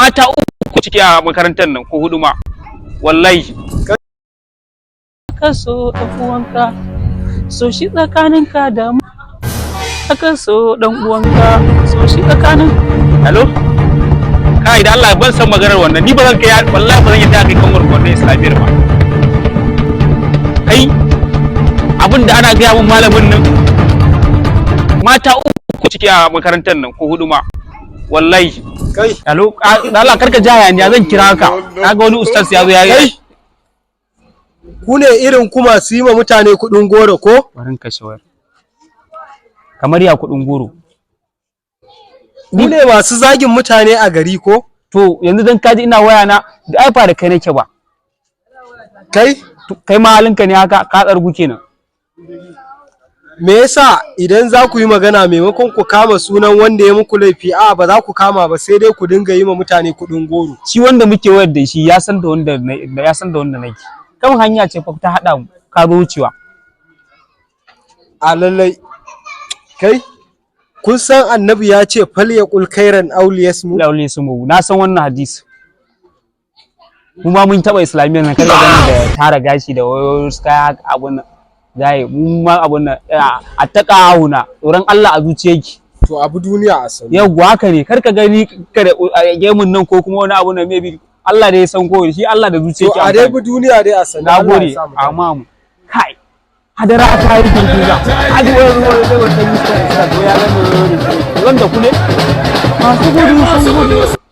mata uku ciki a makarantar nan ko hudu ma wallahi ka so dan uwanka so shi tsakaninka da ka so dan uwanka so shi tsakanin hello kai da Allah ban san maganar wannan ni ba zan kai wallahi ba zan yadda kai kan wannan islamiyar ba kai abinda ana gaya mun malamin nan mata uku ciki a makarantar nan ko hudu ma wallahi kai hello Allah karka jaya ni zan kira ka kaga wani ustaz ya zo ya yi ku ne irin kuma su yi ma mutane kudin goro ko barin ka shawar kamar ya kudin goro ku ne masu zagin mutane a gari ko to yanzu dan kaji ina waya na da aifa da kai nake ba kai ma halinka ne haka ka tsargu kenan me yasa idan za ku yi magana maimakon ku kama sunan wanda ya muku laifi a ba za ku kama ba sai dai ku dinga yi ma mutane kudin goro shi wanda muke wayar da shi ya san da wanda nake kan hanya ce fa ta hada mu ka zo wucewa a lallai kai kun san annabi ya ce fal yaqul khairan awliyasmu na san wannan hadisi kuma mun taba islamiyyar nan kada ganin da tara gashi da wayoyin kaya abun nan zai mun ma abun nan a taka hauna tsoron Allah a zuciyarki to abu duniya a sani yau haka ne kar ka gani kada gemun nan ko kuma wani abu na maybe Allah dai ya san ko shi Allah da zuciyarki to a dai bu duniya dai a sani nagode amma mu kai hadara a tayi girgiza aji wani da wata yi sai ya gani wanda kule masu gudu sun gudu